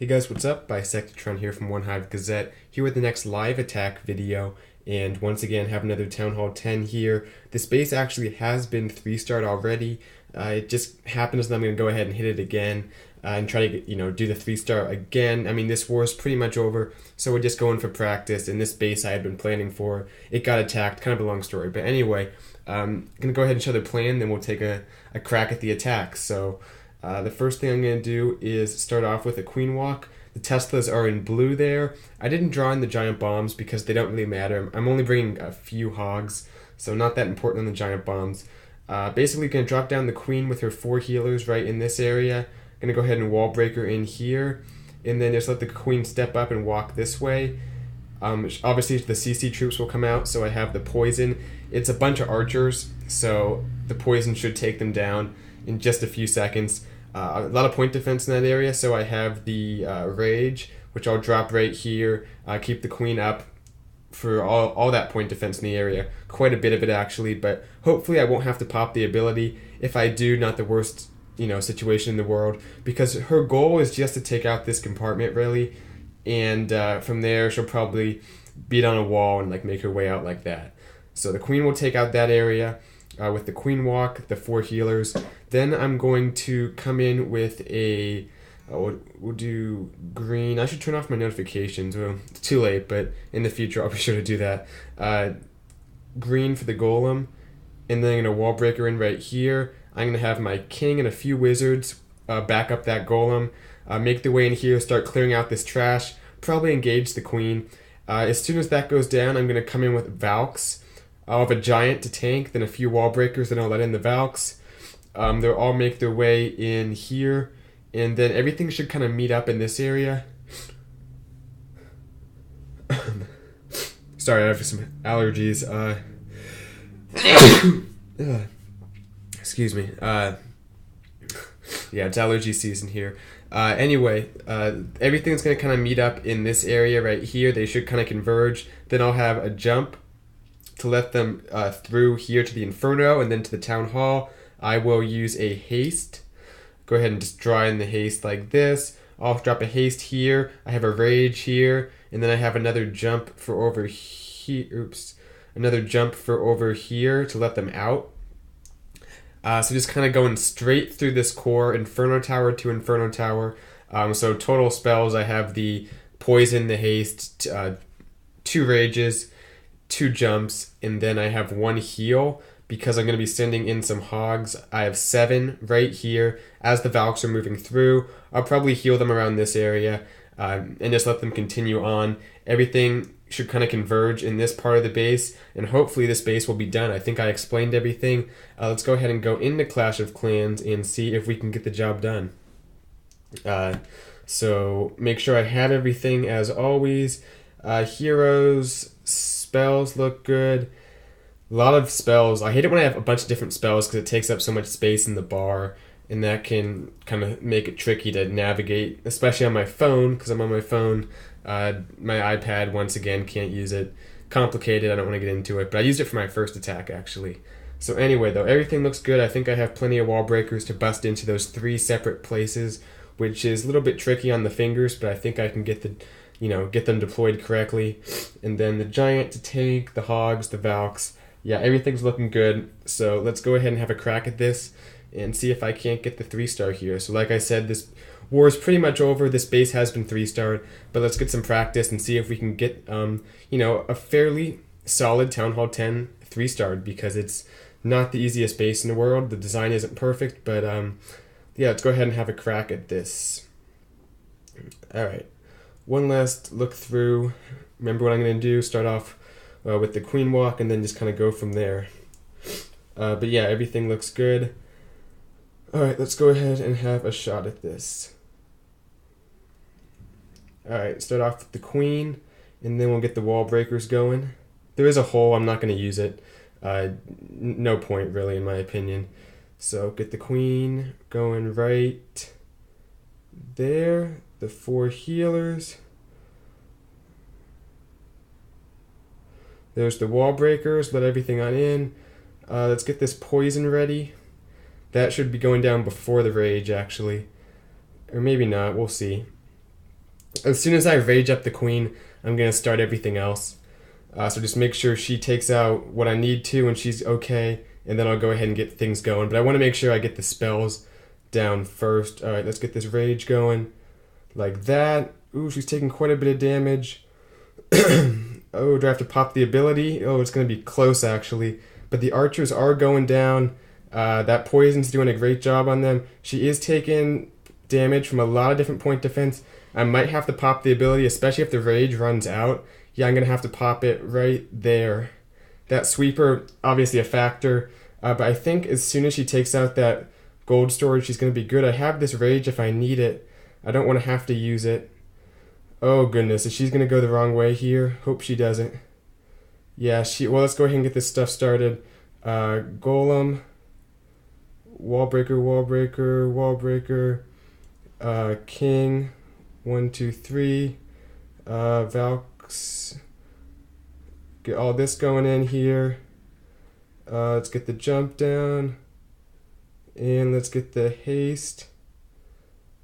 Hey guys, what's up? Bisectatron here from OneHive Gazette, here with the next live attack video, and once again have another Town Hall 10 here. This base actually has been 3-starred already. It just happens that I'm going to go ahead and hit it again and try to do the 3-star again. I mean, this war is pretty much over, so we're just going for practice, and this base I had been planning for, it got attacked, kind of a long story, but anyway, I'm going to go ahead and show the plan, then we'll take a crack at the attack. So the first thing I'm going to do is start off with a queen walk. The Teslas are in blue there. I didn't draw in the giant bombs because they don't really matter. I'm only bringing a few hogs, so not that important on the giant bombs. Basically going to drop down the queen with her 4 healers right in this area. Going to go ahead and wall breaker in here, and then just let the queen step up and walk this way. Obviously the CC troops will come out, so I have the poison. It's a bunch of archers, so the poison should take them down in just a few seconds. A lot of point defense in that area, so I have the rage, which I'll drop right here, keep the queen up for all that point defense in the area. Quite a bit of it actually, but hopefully I won't have to pop the ability. If I do, not the worst situation in the world, because her goal is just to take out this compartment really, and from there she'll probably beat on a wall and make her way out like that. So the queen will take out that area with the queen walk, the 4 healers. Then I'm going to come in with a we'll do green. I should turn off my notifications. Well, it's too late, but in the future I'll be sure to do that. Green for the golem, and then I'm going to wall breaker in right here. I'm going to have my king and a few wizards back up that golem, make their way in here, start clearing out this trash, probably engage the queen. As soon as that goes down, I'm going to come in with Valks. I'll have a giant to tank, then a few wall breakers, then I'll let in the Valks. They'll all make their way in here, and then everything should kind of meet up in this area. Sorry, I have some allergies. Excuse me. Yeah, it's allergy season here. Anyway, everything's going to kind of meet up in this area right here. They should kind of converge. Then I'll have a jump to let them through here to the Inferno and then to the Town Hall. I will use a haste. Go ahead and just draw in the haste like this. I'll drop a haste here. I have a rage here, and then I have another jump for over here. Oops. Another jump for over here to let them out. So just kind of going straight through this core, Inferno Tower to Inferno Tower. So total spells, I have the poison, the haste, 2 rages, 2 jumps, and then I have 1 heal because I'm going to be sending in some hogs. I have 7 right here. As the Valks are moving through, I'll probably heal them around this area and just let them continue on. Everything should kind of converge in this part of the base, and hopefully this base will be done. I think I explained everything. Let's go ahead and go into Clash of Clans and see if we can get the job done. So make sure I have everything as always. Heroes, spells look good. A lot of spells. I hate it when I have a bunch of different spells because it takes up so much space in the bar, and that can kind of make it tricky to navigate, especially on my phone, because I'm on my phone. My iPad, once again, can't use it. Complicated, I don't want to get into it, but I used it for my first attack, actually. So anyway, though, everything looks good. I think I have plenty of wall breakers to bust into those 3 separate places, which is a little bit tricky on the fingers, but I think I can get get them deployed correctly. And then the giant to tank, the hogs, the Valks. Yeah, everything's looking good. So let's go ahead and have a crack at this and see if I can't get the 3-star here. So like I said, this war is pretty much over. This base has been 3-starred, but let's get some practice and see if we can get a fairly solid Town Hall 10 3-starred, because it's not the easiest base in the world. The design isn't perfect, but yeah, let's go ahead and have a crack at this. All right, one last look through. Remember what I'm going to do. Start off with the queen walk and then just kind of go from there. But yeah, everything looks good. All right, let's go ahead and have a shot at this. All right, start off with the queen, and then we'll get the wall breakers going. There is a hole. I'm not going to use it. No point, really, in my opinion. So get the queen going right there. The 4 healers. There's the wall breakers. Let everything on in. Let's get this poison ready. That should be going down before the rage, actually. Or maybe not. We'll see. as soon as I rage up the queen, I'm going to start everything else. So just make sure she takes out what I need to and she's okay, and then I'll go ahead and get things going. But I want to make sure I get the spells down first. Alright, let's get this rage going. Like that. Ooh, she's taking quite a bit of damage. Oh, do I have to pop the ability? Oh, it's going to be close actually. But the archers are going down. That poison's doing a great job on them. She is taking damage from a lot of different point defense. I might have to pop the ability, especially if the rage runs out. Yeah, I'm going to have to pop it right there. That sweeper, obviously a factor. But I think as soon as she takes out that gold storage, she's going to be good. I have this rage if I need it. I don't want to have to use it. Oh goodness, is she going to go the wrong way here? Hope she doesn't. Yeah, well, let's go ahead and get this stuff started. Golem. Wallbreaker, wallbreaker, wallbreaker. King. 1, 2, 3. Valks. Get all this going in here. Let's get the jump down. And let's get the haste.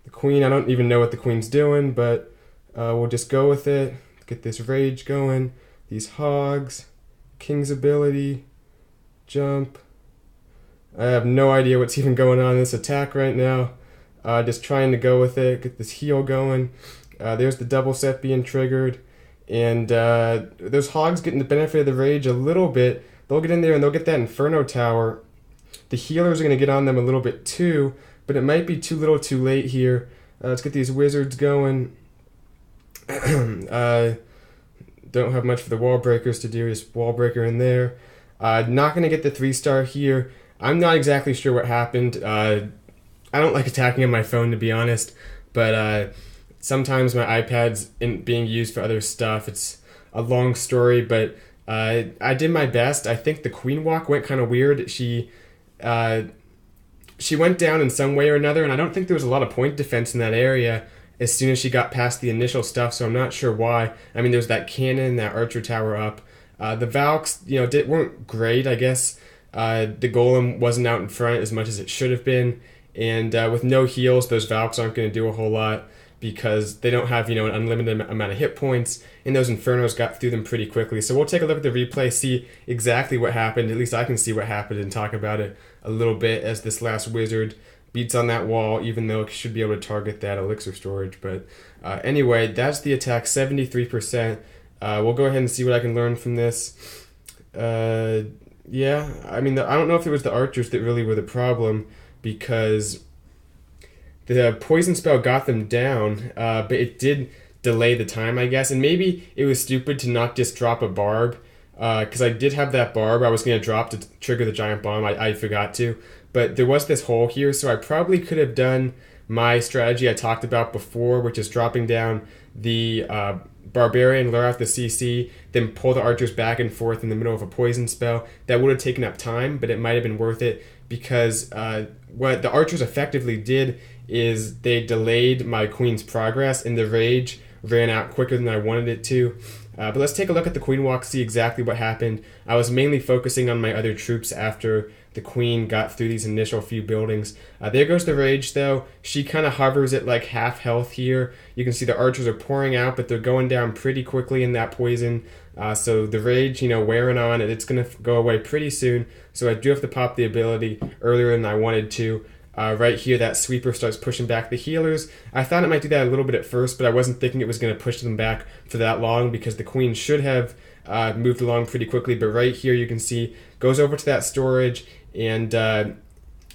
The queen, I don't even know what the queen's doing, but we'll just go with it. Get this rage going. These hogs. King's ability. Jump. I have no idea what's even going on in this attack right now. Just trying to go with it. Get this heal going. There's the double set being triggered. And those hogs getting the benefit of the rage a little bit. They'll get in there and they'll get that Inferno Tower. The healers are going to get on them a little bit too, but it might be too little too late here. Let's get these wizards going. Don't have much for the wall breakers to do. Just wall breaker in there. Not going to get the 3-star here. I'm not exactly sure what happened. I don't like attacking on my phone, to be honest, but sometimes my iPad's being used for other stuff. It's a long story, but I did my best. I think the queen walk went kind of weird. She went down in some way or another, and I don't think there was a lot of point defense in that area as soon as she got past the initial stuff, so I'm not sure why. I mean, there's that cannon, that archer tower up. The Valks, weren't great, I guess. The golem wasn't out in front as much as it should have been, and with no heals, those Valks aren't going to do a whole lot because they don't have, an unlimited amount of hit points, and those Infernos got through them pretty quickly. So we'll take a look at the replay, see exactly what happened. At least I can see what happened and talk about it a little bit as this last wizard beats on that wall, even though it should be able to target that elixir storage. But anyway, that's the attack, 73%. We'll go ahead and see what I can learn from this. Yeah, I mean, I don't know if it was the archers that really were the problem, because the poison spell got them down, but it did delay the time, I guess. And maybe it was stupid to not just drop a barb, because I did have that barb I was going to drop to trigger the giant bomb. I forgot to. But there was this hole here, so I probably could have done my strategy I talked about before, which is dropping down the Barbarian, lure out the CC, then pull the archers back and forth in the middle of a poison spell. That would have taken up time, but it might have been worth it, because what the archers effectively did is they delayed my queen's progress, and the rage ran out quicker than I wanted it to. But let's take a look at the queen walk, see exactly what happened. I was mainly focusing on my other troops after the queen got through these initial few buildings. There goes the rage, though. She kind of hovers at like half health here. You can see the archers are pouring out, but they're going down pretty quickly in that poison. So the rage, wearing on, and it's going to go away pretty soon. So I do have to pop the ability earlier than I wanted to. Right here, that sweeper starts pushing back the healers. I thought it might do that a little bit at first, but I wasn't thinking it was going to push them back for that long, because the queen should have moved along pretty quickly. But right here, you can see, goes over to that storage, and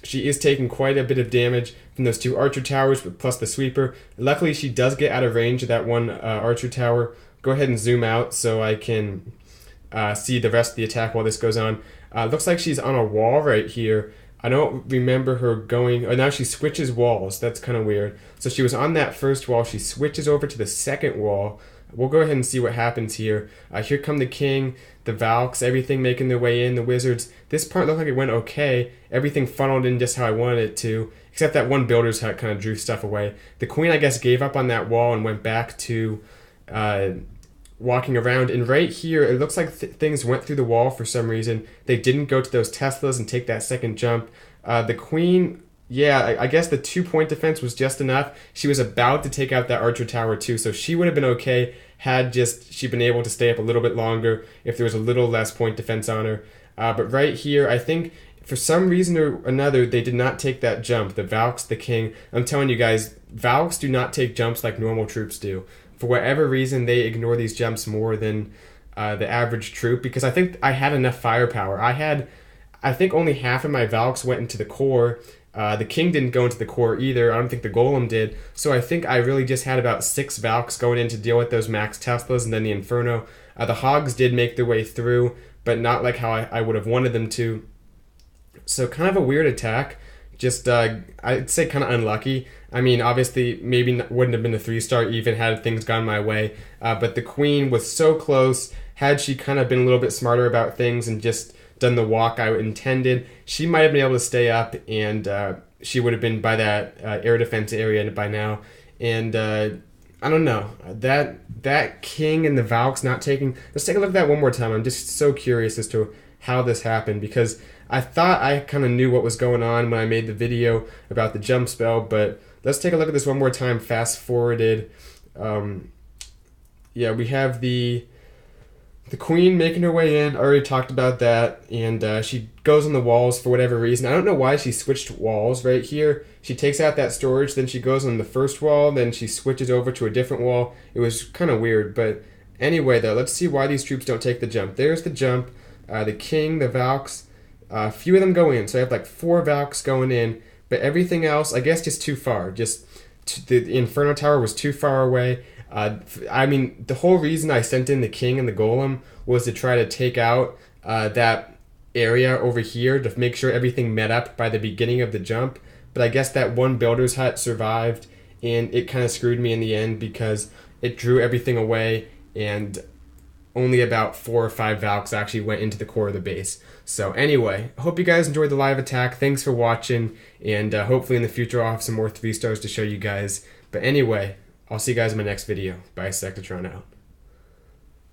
she is taking quite a bit of damage from those two archer towers, plus the sweeper. Luckily, she does get out of range of that one archer tower. Go ahead and zoom out so I can see the rest of the attack while this goes on. Looks like she's on a wall right here. I don't remember her going... Oh, now she switches walls. That's kind of weird. So she was on that first wall. She switches over to the second wall. We'll go ahead and see what happens here. Here come the king, the Valks, everything making their way in, the wizards. This part looked like it went okay. Everything funneled in just how I wanted it to, except that one builder's hut kind of drew stuff away. The queen, I guess, gave up on that wall and went back to walking around. And right here, it looks like things went through the wall for some reason. They didn't go to those Teslas and take that second jump. The queen, yeah, I guess the 2-point defense was just enough. She was about to take out that archer tower too, so she would have been okay had just she been able to stay up a little bit longer if there was a little less point defense on her. But right here, I think for some reason or another, they did not take that jump. The Valks, the King. I'm telling you guys, Valks do not take jumps like normal troops do. For whatever reason, they ignore these jumps more than the average troop, because I think I had enough firepower. I think only half of my Valks went into the core. The King didn't go into the core either. I don't think the Golem did. So I think I really just had about 6 Valks going in to deal with those Max Teslas and then the Inferno. The Hogs did make their way through, but not like how I would have wanted them to. So kind of a weird attack. Just, I'd say kind of unlucky. I mean, obviously, maybe wouldn't have been a 3-star even had things gone my way. But the Queen was so close. Had she kind of been a little bit smarter about things and just done the walk I intended, she might have been able to stay up, and she would have been by that air defense area by now. And I don't know, that King and the Valks not taking. Let's take a look at that one more time. I'm just so curious as to how this happened, because I thought I kind of knew what was going on when I made the video about the jump spell, but let's take a look at this one more time, fast forwarded. Yeah, we have the Queen making her way in. I already talked about that, and she goes on the walls for whatever reason. I don't know why she switched walls right here. She takes out that storage, then she goes on the first wall, then she switches over to a different wall. It was kind of weird, but anyway, though, let's see why these troops don't take the jump. There's the jump. The King, the Valks, a few of them go in, so I have like 4 Valks going in, but everything else, I guess, just too far. The Inferno Tower was too far away. I mean, the whole reason I sent in the King and the Golem was to try to take out that area over here to make sure everything met up by the beginning of the jump. But I guess that one builder's hut survived, and it kind of screwed me in the end because it drew everything away, and only about 4 or 5 Valks actually went into the core of the base. So anyway, I hope you guys enjoyed the live attack. Thanks for watching, and hopefully in the future I'll have some more 3-stars to show you guys. But anyway, I'll see you guys in my next video. Bye, Sectatron out.